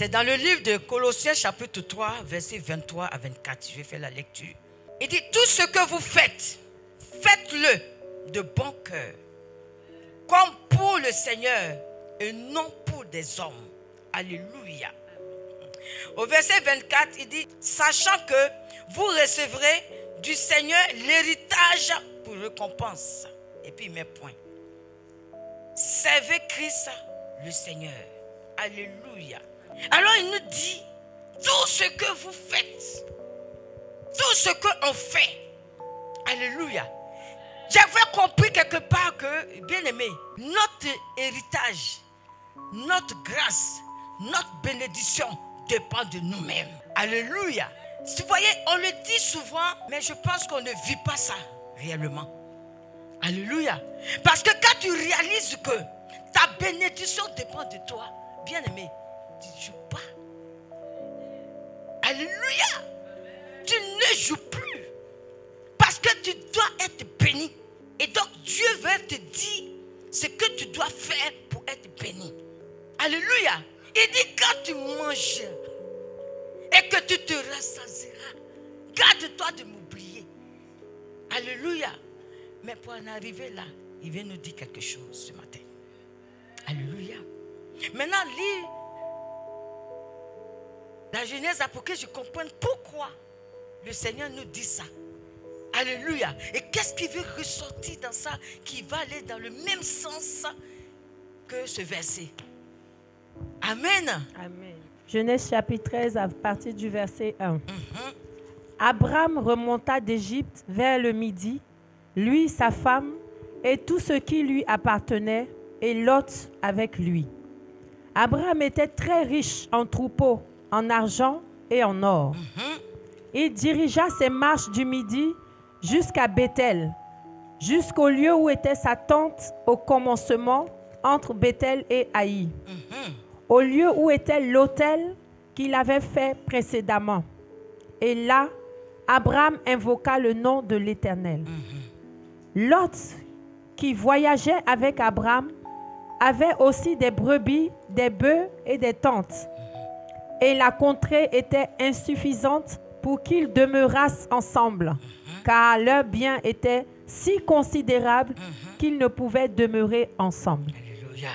C'est dans le livre de Colossiens chapitre 3, versets 23 à 24. Je vais faire la lecture. Il dit, tout ce que vous faites, faites-le de bon cœur, comme pour le Seigneur et non pour des hommes. Alléluia. Au verset 24, il dit, sachant que vous recevrez du Seigneur l'héritage pour récompense. Et puis il met point. Servez Christ le Seigneur. Alléluia. Alors il nous dit, tout ce que vous faites, tout ce qu'on fait, alléluia. J'avais compris quelque part que, bien aimé, notre héritage, notre grâce, notre bénédiction dépend de nous-mêmes. Alléluia. Vous voyez, on le dit souvent, mais je pense qu'on ne vit pas ça réellement. Alléluia. Parce que quand tu réalises que ta bénédiction dépend de toi, bien aimé, tu ne joues pas. Alléluia. Tu ne joues plus. Parce que tu dois être béni. Et donc Dieu va te dire ce que tu dois faire pour être béni. Alléluia. Il dit quand tu manges et que tu te rassasieras, garde-toi de m'oublier. Alléluia. Mais pour en arriver là, il vient nous dire quelque chose ce matin. Alléluia. Maintenant, lis la Genèse pour que je comprenne pourquoi le Seigneur nous dit ça. Alléluia. Et qu'est-ce qui veut ressortir dans ça, qui va aller dans le même sens que ce verset. Amen. Amen. Genèse chapitre 13 à partir du verset 1. Abraham remonta d'Égypte vers le midi, lui, sa femme et tout ce qui lui appartenait, et Lot avec lui. Abraham était très riche en troupeaux, en argent et en or. Il dirigea ses marches du midi jusqu'à Béthel, jusqu'au lieu où était sa tente au commencement entre Béthel et Haï, au lieu où était l'autel qu'il avait fait précédemment. Et là, Abraham invoqua le nom de l'Éternel. Lot, qui voyageait avec Abraham, avait aussi des brebis, des bœufs et des tentes. Et la contrée était insuffisante pour qu'ils demeurassent ensemble, car leurs biens étaient si considérables qu'ils ne pouvaient demeurer ensemble. Alléluia.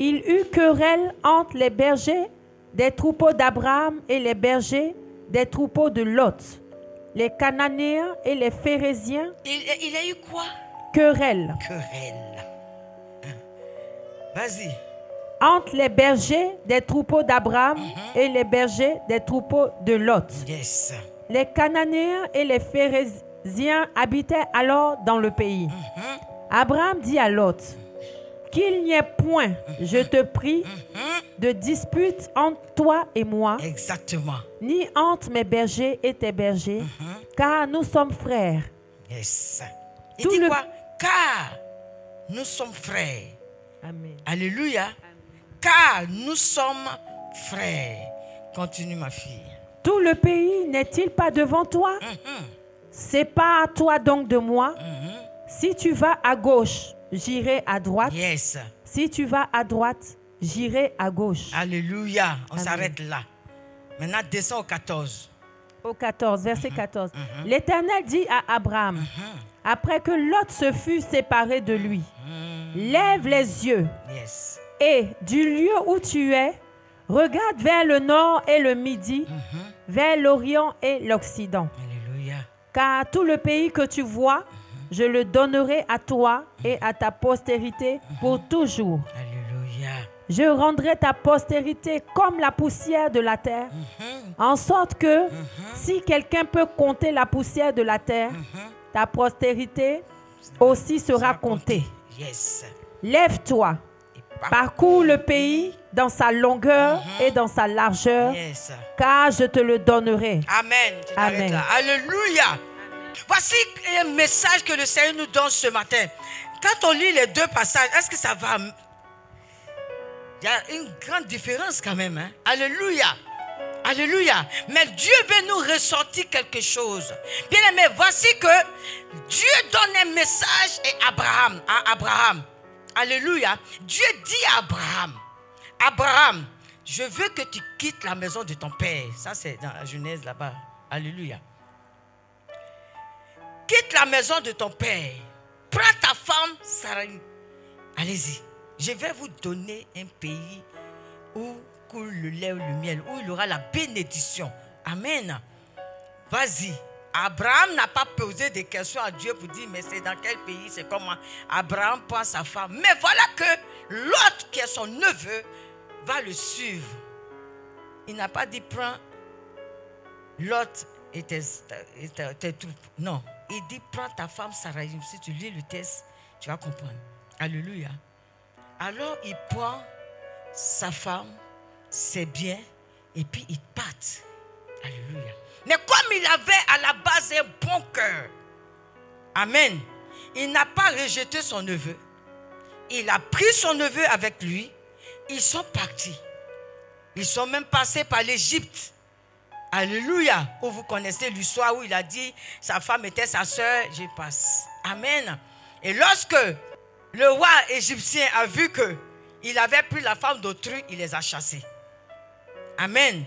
Il eut querelle entre les bergers des troupeaux d'Abraham et les bergers des troupeaux de Lot, les Cananéens et les Phérésiens. Il a eu quoi? Querelle. Querelle. Vas-y. Entre les bergers des troupeaux d'Abraham et les bergers des troupeaux de Lot. Yes. Les Cananéens et les Phérésiens habitaient alors dans le pays. Abraham dit à Lot, qu'il n'y ait point, je te prie, de dispute entre toi et moi, Exactement. ni entre mes bergers et tes bergers, car nous sommes frères. Yes. Il Tout dit le- quoi? Car nous sommes frères. Amen. Alléluia. Car nous sommes frères. Continue ma fille. Tout le pays n'est-il pas devant toi? Sépare-toi donc de moi. Si tu vas à gauche, j'irai à droite. Yes. Si tu vas à droite, j'irai à gauche. Alléluia. On Amen. s'arrête là. Maintenant, descends au 14. Au 14, verset 14. L'Éternel dit à Abraham, après que Lot se fut séparé de lui, lève les yeux Yes. et du lieu où tu es, regarde vers le nord et le midi, vers l'Orient et l'Occident. Alléluia. Car tout le pays que tu vois, je le donnerai à toi et à ta postérité pour toujours. Alléluia. Je rendrai ta postérité comme la poussière de la terre, en sorte que si quelqu'un peut compter la poussière de la terre, ta postérité aussi sera comptée. Yes. Lève-toi, parcours le pays dans sa longueur et dans sa largeur, Yes. car je te le donnerai. Amen. Tu t'arrêtes Amen. là. Alléluia. Voici un message que le Seigneur nous donne ce matin. Quand on lit les deux passages, est-ce que ça va? Il y a une grande différence quand même. Hein? Alléluia. Alléluia. Mais Dieu veut nous ressortir quelque chose. Bien aimé, voici que Dieu donne un message à Abraham. Alléluia. Dieu dit à Abraham, Abraham, je veux que tu quittes la maison de ton père. Ça, c'est dans la Genèse là-bas. Alléluia. Quitte la maison de ton père. Prends ta femme, Sarai. Allez-y. Je vais vous donner un pays où coule le lait ou le miel, où il y aura la bénédiction. Amen. Vas-y. Abraham n'a pas posé de questions à Dieu pour dire, mais c'est dans quel pays, c'est comment. Abraham prend sa femme. Mais voilà que l'autre, qui est son neveu, va le suivre. Il n'a pas dit, prends l'autre et tes troupes. Non. Il dit, prends ta femme Sarai. Si tu lis le texte, tu vas comprendre. Alléluia. Alors, il prend sa femme, ses biens, et puis il part. Alléluia. Mais comme il avait à la base un bon cœur, amen, il n'a pas rejeté son neveu. Il a pris son neveu avec lui. Ils sont partis. Ils sont même passés par l'Égypte. Alléluia. Où vous connaissez l'histoire où il a dit, sa femme était sa soeur, je passe. Amen. Et lorsque le roi égyptien a vu qu'il avait pris la femme d'autrui, il les a chassés. Amen.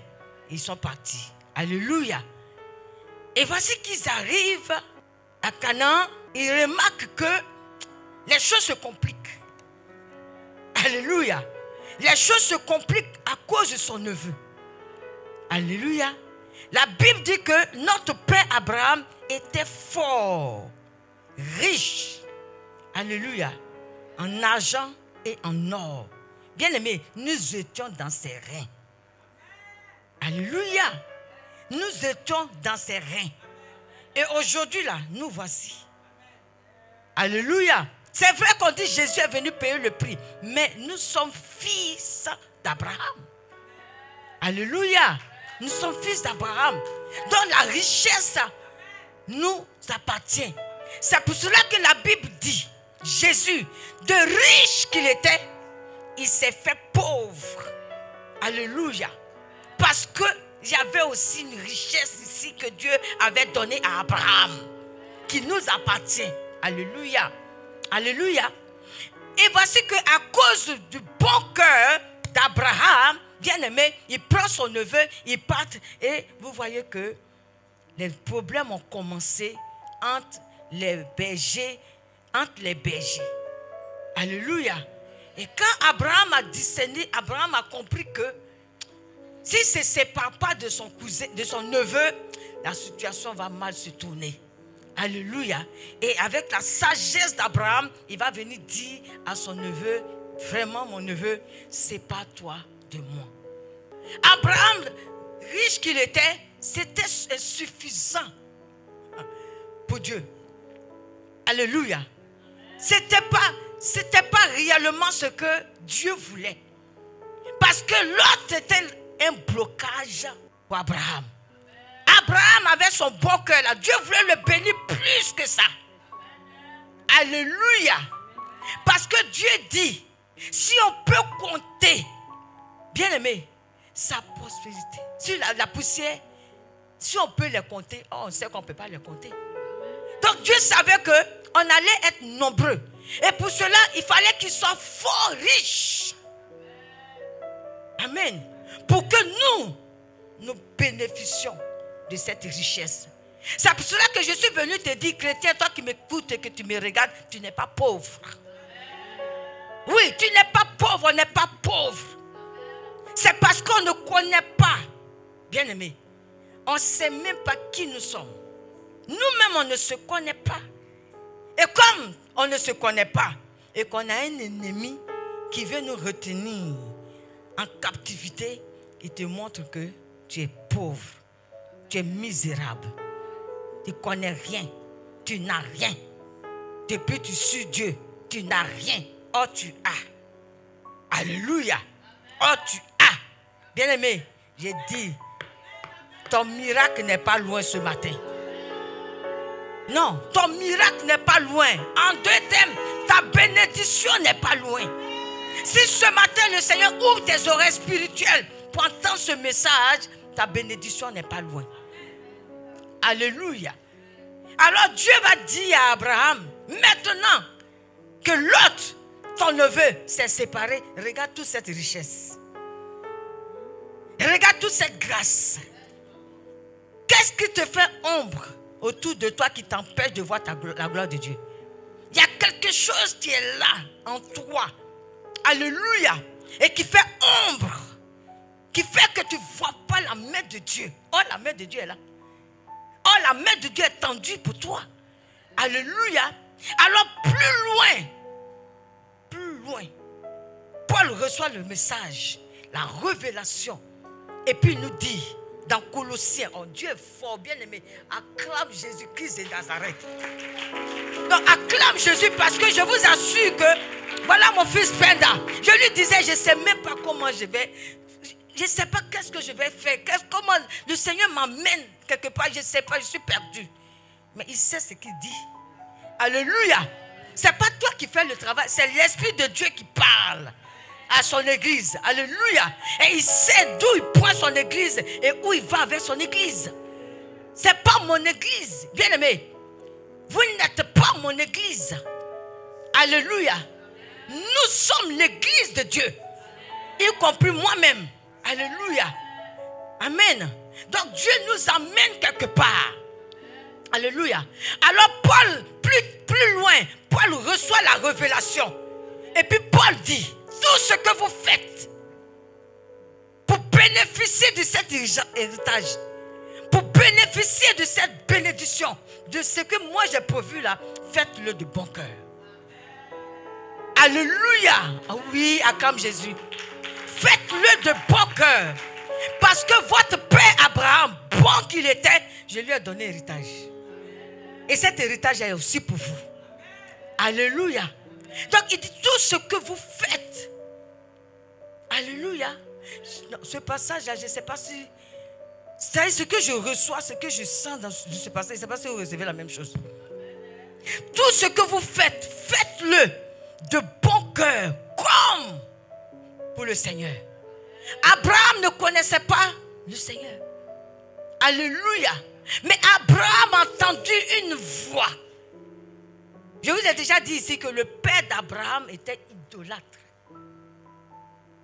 Ils sont partis. Alléluia. Et voici qu'ils arrivent à Canaan. Ils remarquent que les choses se compliquent. Alléluia. Les choses se compliquent à cause de son neveu. Alléluia. La Bible dit que notre père Abraham était fort, riche. Alléluia. En argent et en or. Bien-aimés, nous étions dans ses reins. Alléluia. Nous étions dans ses reins. Et aujourd'hui, là, nous voici. Alléluia. C'est vrai qu'on dit Jésus est venu payer le prix. Mais nous sommes fils d'Abraham. Alléluia. Nous sommes fils d'Abraham. Donc la richesse nous appartient. C'est pour cela que la Bible dit, Jésus, de riche qu'il était, il s'est fait pauvre. Alléluia. Parce qu'il y avait aussi une richesse ici que Dieu avait donnée à Abraham, qui nous appartient. Alléluia. Alléluia. Et voici qu'à cause du bon cœur d'Abraham, bien aimé, il prend son neveu, il part. Et vous voyez que les problèmes ont commencé entre les bergers. Alléluia. Et quand Abraham a discerné, Abraham a compris que s'il ne se sépare pas de son cousin, de son neveu, la situation va mal se tourner. Alléluia. Et avec la sagesse d'Abraham, il va venir dire à son neveu, vraiment mon neveu, sépare-toi de moi. Abraham, riche qu'il était, c'était suffisant pour Dieu. Alléluia. C'était pas réellement ce que Dieu voulait. Parce que l'autre était un blocage pour Abraham. Abraham avait son bon cœur là. Dieu voulait le bénir plus que ça. Alléluia. Parce que Dieu dit, si on peut compter, bien aimé, sa prospérité, sur la poussière, si on peut les compter, on sait qu'on ne peut pas les compter. Donc Dieu savait qu'on allait être nombreux. Et pour cela, il fallait qu'ils soient fort riches. Amen. Pour que nous bénéficions de cette richesse. C'est pour cela que je suis venu te dire, chrétien, toi qui m'écoutes et que tu me regardes, tu n'es pas pauvre. Oui, tu n'es pas pauvre, on n'est pas pauvre. C'est parce qu'on ne connaît pas, bien aimé, on ne sait même pas qui nous sommes. Nous-mêmes, on ne se connaît pas. Et comme on ne se connaît pas, et qu'on a un ennemi qui veut nous retenir en captivité, il te montre que tu es pauvre, tu es misérable, tu ne connais rien, tu n'as rien. Depuis que tu suis Dieu, tu n'as rien. Oh, tu as. Alléluia. Oh, tu as. Bien-aimé, j'ai dit, ton miracle n'est pas loin ce matin. Non, ton miracle n'est pas loin. En deux thèmes, ta bénédiction n'est pas loin. Si ce matin le Seigneur ouvre tes oreilles spirituelles pour entendre ce message, ta bénédiction n'est pas loin. Alléluia. Alors Dieu va dire à Abraham, maintenant que Lot, ton neveu, s'est séparé, regarde toute cette richesse. toute cette grâce, qu'est-ce qui te fait ombre autour de toi qui t'empêche de voir la gloire de Dieu? Il y a quelque chose qui est là en toi. Alléluia. Et qui fait ombre. Qui fait que tu ne vois pas la main de Dieu. Oh, la main de Dieu est là. Oh, la main de Dieu est tendue pour toi. Alléluia. Alors plus loin, Paul reçoit le message, la révélation. Et puis il nous dit, dans Colossiens, oh Dieu est fort, bien aimé, acclame Jésus-Christ de Nazareth. Donc acclame Jésus parce que je vous assure que, voilà mon fils Penda, je lui disais, je ne sais même pas comment je vais, je ne sais pas qu'est-ce que je vais faire, comment le Seigneur m'amène quelque part, je ne sais pas, je suis perdu. Mais il sait ce qu'il dit. Alléluia. Ce n'est pas toi qui fais le travail, c'est l'Esprit de Dieu qui parle à son église. Alléluia. Et il sait d'où il prend son église et où il va avec son église. Ce n'est pas mon église. Bien aimé, vous n'êtes pas mon église. Alléluia. Nous sommes l'église de Dieu, y compris moi-même. Alléluia. Amen. Donc Dieu nous amène quelque part. Alléluia. Alors Paul, plus loin, Paul reçoit la révélation. Et puis Paul dit, tout ce que vous faites pour bénéficier de cet héritage, pour bénéficier de cette bénédiction, de ce que moi j'ai prévu là, faites-le de bon cœur. Alléluia. Ah oui, acclame Jésus. Faites-le de bon cœur. Parce que votre père Abraham, bon qu'il était, je lui ai donné héritage. Et cet héritage est aussi pour vous. Alléluia. Donc il dit tout ce que vous faites. Alléluia. Ce passage-là, je ne sais pas si... C'est ce que je reçois, ce que je sens dans ce passage. Je ne sais pas si vous recevez la même chose. Tout ce que vous faites, faites-le de bon cœur, comme pour le Seigneur. Abraham ne connaissait pas le Seigneur. Alléluia. Mais Abraham a entendu une voix. Je vous ai déjà dit ici que le père d'Abraham était idolâtre.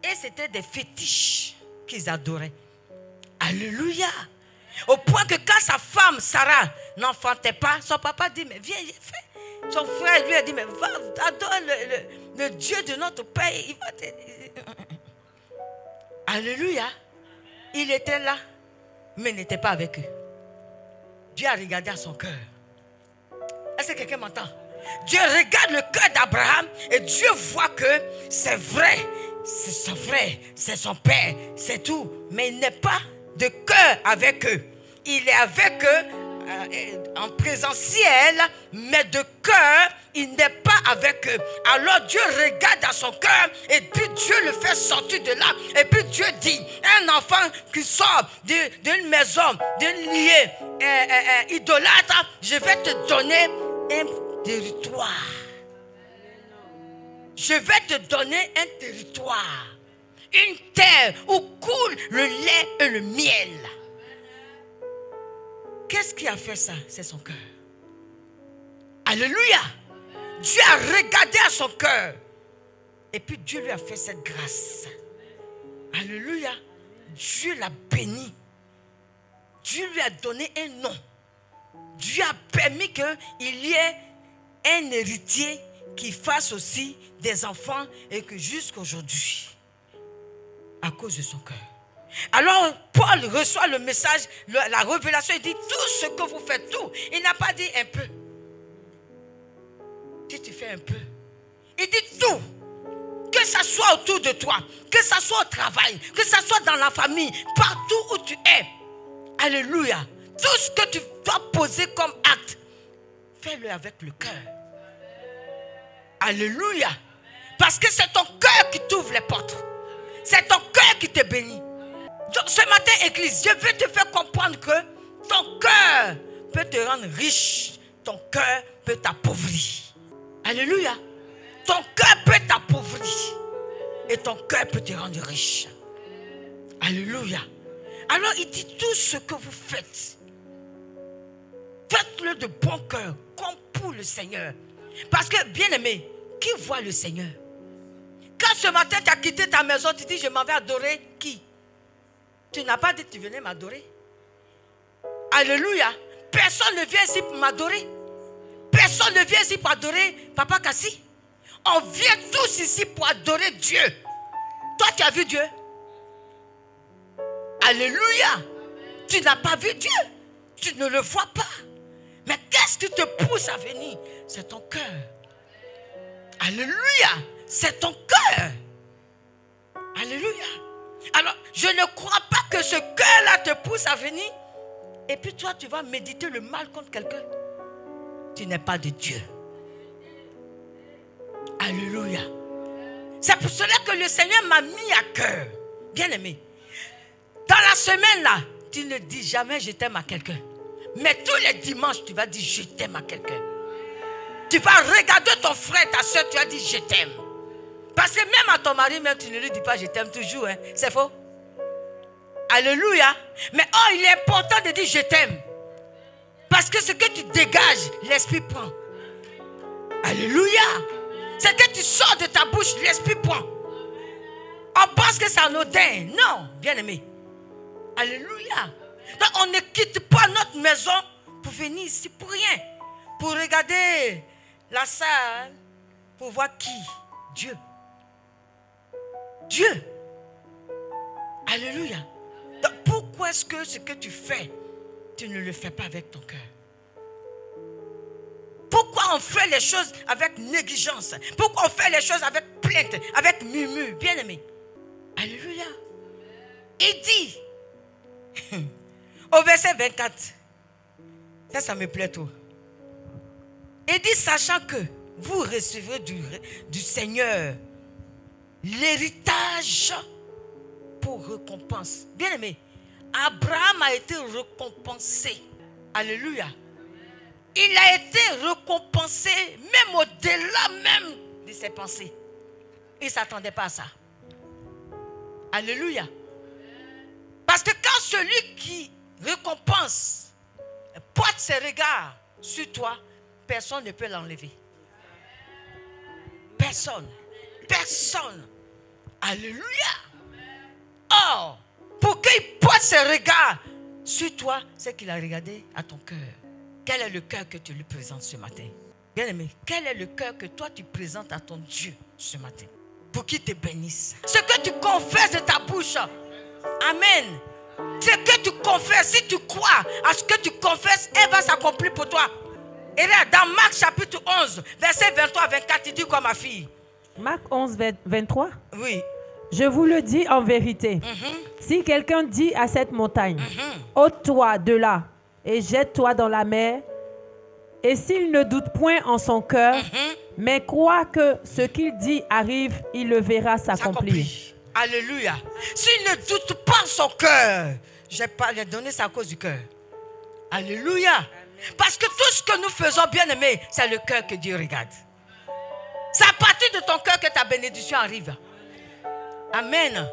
Et c'était des fétiches qu'ils adoraient. Alléluia. Au point que quand sa femme, Sarah, n'enfantait pas, son papa dit, mais viens, fais. Son frère lui a dit, mais va, adore le Dieu de notre père. Il va te... Alléluia. Il était là, mais n'était pas avec eux. Dieu a regardé à son cœur. Est-ce que quelqu'un m'entend? Dieu regarde le cœur d'Abraham et Dieu voit que c'est vrai. C'est son frère, c'est son père, c'est tout. Mais il n'est pas de cœur avec eux. Il est avec eux en présentiel, mais de cœur, il n'est pas avec eux. Alors Dieu regarde à son cœur et puis Dieu le fait sortir de là. Et puis Dieu dit, un enfant qui sort d'une maison, d'une liée idolâtre, je vais te donner un territoire. Je vais te donner un territoire, une terre où coule le lait et le miel. Qu'est-ce qui a fait ça? C'est son cœur. Alléluia. Dieu a regardé à son cœur. Et puis Dieu lui a fait cette grâce. Alléluia. Dieu l'a béni. Dieu lui a donné un nom. Dieu a permis qu'il y ait un héritier qui fasse aussi des enfants et que jusqu'à aujourd'hui, à cause de son cœur. Alors Paul reçoit le message, la révélation, il dit tout ce que vous faites, tout. Il n'a pas dit un peu. Si tu fais un peu, il dit tout. Que ça soit autour de toi, que ça soit au travail, que ça soit dans la famille, partout où tu es. Alléluia. Tout ce que tu dois poser comme acte, fais-le avec le cœur. Alléluia. Parce que c'est ton cœur qui t'ouvre les portes. C'est ton cœur qui te bénit. Donc, ce matin, Église, je veux te faire comprendre que ton cœur peut te rendre riche. Ton cœur peut t'appauvrir. Alléluia. Ton cœur peut t'appauvrir. Et ton cœur peut te rendre riche. Alléluia. Alors, il dit tout ce que vous faites. Faites-le de bon cœur, comme pour le Seigneur. Parce que, bien aimé, qui voit le Seigneur? Quand ce matin tu as quitté ta maison, tu dis je m'en vais adorer qui? Tu n'as pas dit que tu venais m'adorer. Alléluia. Personne ne vient ici pour m'adorer. Personne ne vient ici pour adorer Papa Kassi. On vient tous ici pour adorer Dieu. Toi, tu as vu Dieu? Alléluia. Tu n'as pas vu Dieu. Tu ne le vois pas. Mais qu'est-ce qui te pousse à venir? C'est ton cœur. Alléluia. C'est ton cœur. Alléluia. Alors, je ne crois pas que ce cœur-là te pousse à venir. Et puis toi, tu vas méditer le mal contre quelqu'un. Tu n'es pas de Dieu. Alléluia. C'est pour cela que le Seigneur m'a mis à cœur. Bien aimé. Dans la semaine là, tu ne dis jamais je t'aime à quelqu'un. Mais tous les dimanches, tu vas dire je t'aime à quelqu'un. Tu vas regarder ton frère, ta soeur, tu vas dire je t'aime. Parce que même à ton mari, même tu ne lui dis pas je t'aime toujours. Hein. C'est faux. Alléluia. Mais oh, il est important de dire je t'aime. Parce que ce que tu dégages, l'esprit prend. Alléluia. Ce que tu sors de ta bouche, l'esprit prend. On pense que c'est anodin. Non, bien aimé. Alléluia. Donc on ne quitte pas notre maison pour venir ici pour rien. Pour regarder la salle, pour voir qui? Dieu. Dieu. Alléluia. Donc pourquoi est-ce que ce que tu fais, tu ne le fais pas avec ton cœur? Pourquoi on fait les choses avec négligence? Pourquoi on fait les choses avec plainte, avec murmure? Bien aimé. Alléluia. Il dit, au verset 24, ça me plaît tout. Il dit, sachant que vous recevrez du Seigneur l'héritage pour récompense. Bien aimé, Abraham a été récompensé. Alléluia. Il a été récompensé même au-delà même de ses pensées. Il ne s'attendait pas à ça. Alléluia. Parce que quand celui qui récompense porte ses regards sur toi, personne ne peut l'enlever. Personne. Personne. Alléluia. Or, pour qu'il porte ses regards sur toi, c'est qu'il a regardé à ton cœur. Quel est le cœur que tu lui présentes ce matin? Bien aimé, quel est le cœur que toi tu présentes à ton Dieu ce matin? Pour qu'il te bénisse. Ce que tu confesses de ta bouche. Amen. Ce que tu confesses, si tu crois à ce que tu confesses, elle va s'accomplir pour toi. Et là, dans Marc chapitre 11, verset 23 à 24, il dit quoi, ma fille? Marc 11, 23. Oui. Je vous le dis en vérité. Si quelqu'un dit à cette montagne, ôte-toi de là et jette-toi dans la mer, et s'il ne doute point en son cœur, mais croit que ce qu'il dit arrive, il le verra s'accomplir. Alléluia. S'il ne doute pas en son cœur, je n'ai pas donné ça à cause du cœur. Alléluia. Parce que tout ce que nous faisons, bien aimé, c'est le cœur que Dieu regarde. C'est à partir de ton cœur que ta bénédiction arrive. Amen.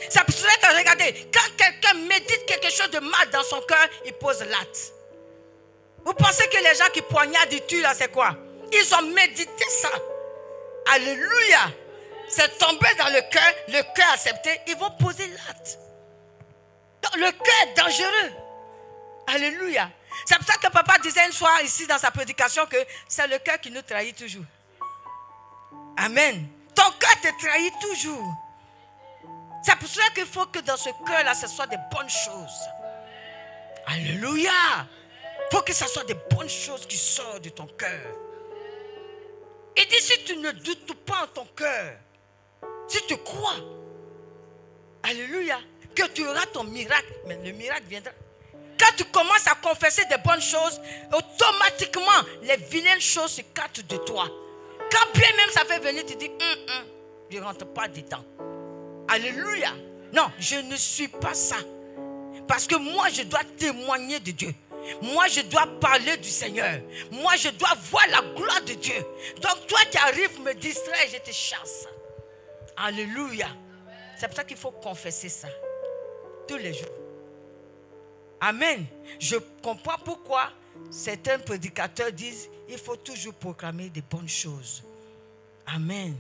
C'est pour cela que regardez, quand quelqu'un médite quelque chose de mal dans son cœur, il pose l'acte. Vous pensez que les gens qui poignardent, ils tuent là, c'est quoi? Ils ont médité ça. Alléluia. C'est tombé dans le cœur accepté, ils vont poser l'acte. Donc le cœur est dangereux. Alléluia. C'est pour ça que papa disait une fois ici dans sa prédication que c'est le cœur qui nous trahit toujours. Amen. Ton cœur te trahit toujours. C'est pour cela qu'il faut que dans ce cœur-là, ce soit des bonnes choses. Alléluia. Il faut que ce soit des bonnes choses qui sortent de ton cœur. Il dit, si tu ne doutes pas en ton cœur, si tu crois, alléluia, que tu auras ton miracle, mais le miracle viendra. Quand tu commences à confesser des bonnes choses, automatiquement, les vilaines choses se cachent de toi. Quand bien même ça fait venir, tu dis, je ne rentre pas dedans. Alléluia. Non, je ne suis pas ça. Parce que moi, je dois témoigner de Dieu. Moi, je dois parler du Seigneur. Moi, je dois voir la gloire de Dieu. Donc, toi qui arrives me distrait, je te chasse. Alléluia. C'est pour ça qu'il faut confesser ça. Tous les jours. Amen. Je comprends pourquoi certains prédicateurs disent il faut toujours proclamer des bonnes choses. Amen.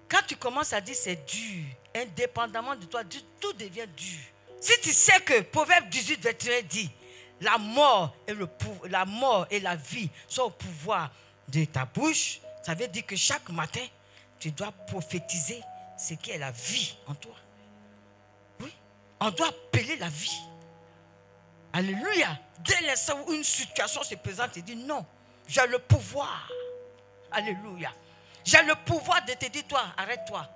Quand tu commences à dire c'est dur, indépendamment de toi, tout devient dur. Si tu sais que Proverbe 18, 21 dit, la mort et la vie sont au pouvoir de ta bouche, ça veut dire que chaque matin, tu dois prophétiser ce qui est la vie en toi. Oui, on doit appeler la vie. Alléluia. Dès l'instant où une situation se présente, tu dis non, j'ai le pouvoir. Alléluia. J'ai le pouvoir de te dire, toi, arrête-toi.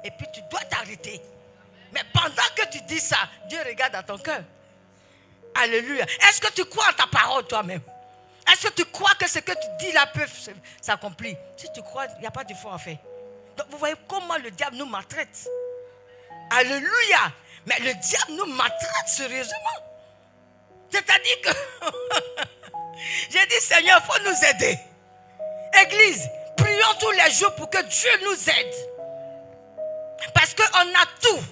Et puis tu dois t'arrêter. Mais pendant que tu dis ça, Dieu regarde à ton cœur. Alléluia. Est-ce que tu crois en ta parole toi-même? Est-ce que tu crois que ce que tu dis là peut s'accomplir? Si tu crois, il n'y a pas d'effort à faire. Donc vous voyez comment le diable nous maltraite. Alléluia. Mais le diable nous maltraite sérieusement. C'est-à-dire que j'ai dit, Seigneur, il faut nous aider. Église, prions tous les jours pour que Dieu nous aide. Parce qu'on a tout.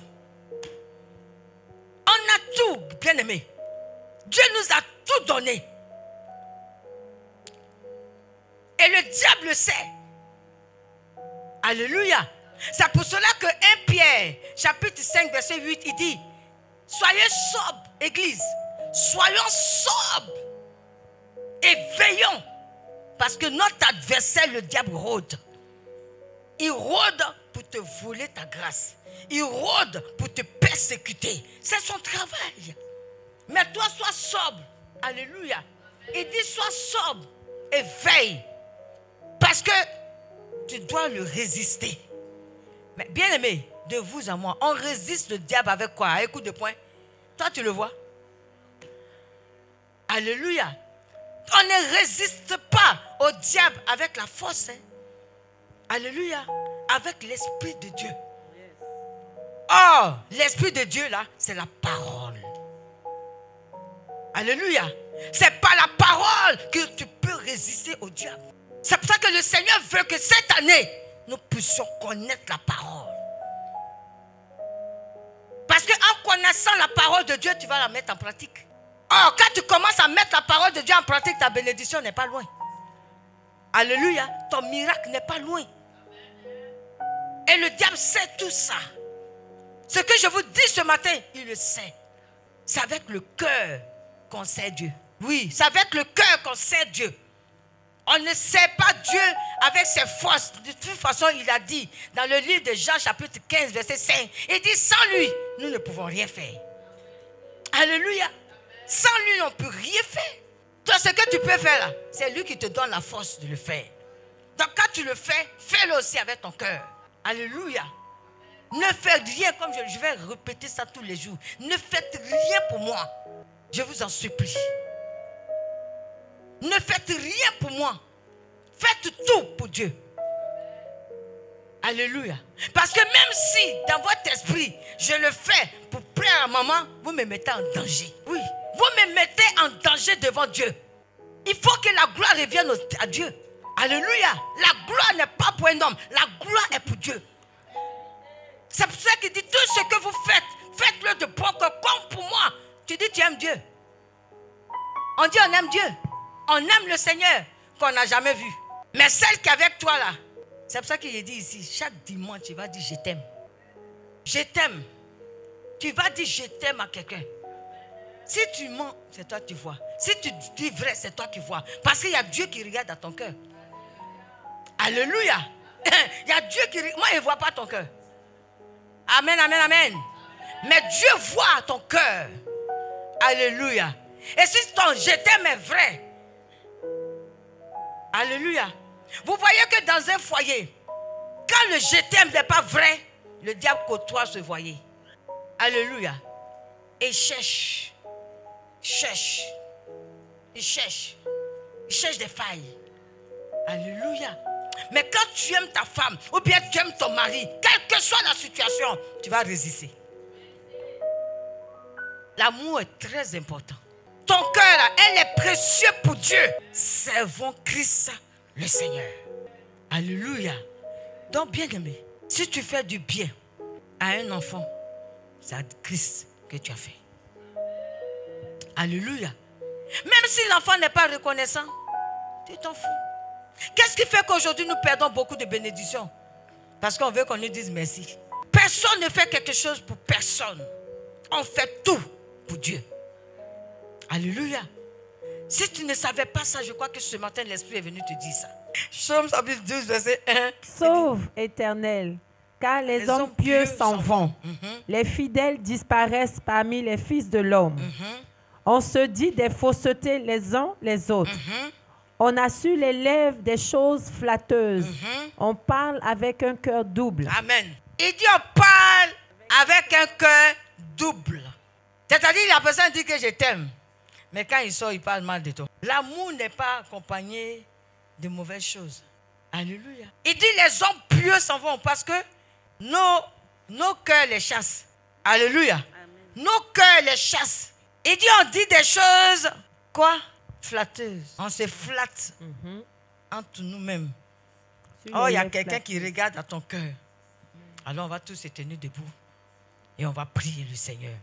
On a tout, bien-aimé. Dieu nous a tout donné. Et le diable sait. Alléluia. C'est pour cela que 1 Pierre, chapitre 5, verset 8, il dit, soyez sobres, Église. Soyons sobres et veillons. Parce que notre adversaire, le diable, rôde. Il rôde pour te voler ta grâce. Il rôde pour te persécuter. C'est son travail. Mais toi, sois sobre. Alléluia. Il dit, sois sobre et veille. Parce que tu dois le résister. Mais bien aimé, de vous à moi, on résiste le diable avec quoi? Avec coup de poing. Toi, tu le vois? Alléluia. On ne résiste pas au diable avec la force. Hein? Alléluia. Avec l'Esprit de Dieu. Oh, l'Esprit de Dieu là, c'est la parole. Alléluia. C'est par la parole que tu peux résister au diable. C'est pour ça que le Seigneur veut que cette année, nous puissions connaître la parole. Parce qu'en connaissant la parole de Dieu, tu vas la mettre en pratique. Or, quand tu commences à mettre la parole de Dieu en pratique, ta bénédiction n'est pas loin. Alléluia. Ton miracle n'est pas loin. Et le diable sait tout ça. Ce que je vous dis ce matin, il le sait. C'est avec le cœur qu'on sait Dieu. Oui, c'est avec le cœur qu'on sait Dieu. On ne sait pas Dieu avec ses forces. De toute façon, il a dit dans le livre de Jean, chapitre 15, verset 5, il dit, sans lui, nous ne pouvons rien faire. Alléluia. Sans lui, on ne peut rien faire. Toi, ce que tu peux faire là, c'est lui qui te donne la force de le faire. Donc, quand tu le fais, fais-le aussi avec ton cœur. Alléluia. Ne faites rien, comme je vais répéter ça tous les jours. Ne faites rien pour moi. Je vous en supplie. Ne faites rien pour moi. Faites tout pour Dieu. Alléluia. Parce que même si dans votre esprit, je le fais pour plaire à maman, vous me mettez en danger. Oui, vous me mettez en danger devant Dieu. Il faut que la gloire revienne à Dieu. Alléluia. La gloire n'est pas pour un homme. La gloire est pour Dieu. C'est pour ça qu'il dit, tout ce que vous faites, faites-le de bon cœur comme pour moi. Tu dis, tu aimes Dieu. On dit, on aime Dieu. On aime le Seigneur qu'on n'a jamais vu. Mais celle qui est avec toi là, c'est pour ça qu'il dit ici, chaque dimanche, tu vas dire, je t'aime. Je t'aime. Tu vas dire, je t'aime à quelqu'un. Si tu mens, c'est toi qui vois. Si tu dis vrai, c'est toi qui vois. Parce qu'il y a Dieu qui regarde à ton cœur. Alléluia. Il y a Dieu qui regarde. Moi, il ne voit pas ton cœur. Amen, amen, amen. Mais Dieu voit ton cœur. Alléluia. Et si ton je t'aime est vrai. Alléluia. Vous voyez que dans un foyer, quand le je t'aime n'est pas vrai, le diable côtoie ce foyer. Alléluia. Et il cherche. Il cherche des failles. Alléluia. Mais quand tu aimes ta femme, ou bien tu aimes ton mari, quelle que soit la situation, tu vas résister. L'amour est très important. Ton cœur, elle est précieux pour Dieu. Servons Christ, le Seigneur. Alléluia. Donc, bien aimé, si tu fais du bien à un enfant, c'est à Christ que tu as fait. Alléluia. Même si l'enfant n'est pas reconnaissant, tu t'en fous. Qu'est-ce qui fait qu'aujourd'hui nous perdons beaucoup de bénédictions? Parce qu'on veut qu'on nous dise merci. Personne ne fait quelque chose pour personne. on fait tout pour Dieu. Alléluia. Si tu ne savais pas ça, je crois que ce matin, l'Esprit est venu te dire ça. Psaume 12, verset 1. Sauve, Éternel, car les hommes pieux s'en vont. Les fidèles disparaissent parmi les fils de l'homme. On se dit des faussetés les uns les autres. On a sur les lèvres des choses flatteuses. On parle avec un cœur double. Amen. Il dit on parle avec un cœur double. C'est-à-dire la personne dit que je t'aime. Mais quand il sort, il parle mal de toi. L'amour n'est pas accompagné de mauvaises choses. Alléluia. Il dit les hommes pieux s'en vont parce que nos cœurs les chassent. Alléluia. Amen. Nos cœurs les chassent. Il dit on dit des choses, quoi? Flatteuses. On se flatte entre nous-mêmes. Oh, il y a quelqu'un qui regarde à ton cœur. Alors on va tous se tenir debout et on va prier le Seigneur.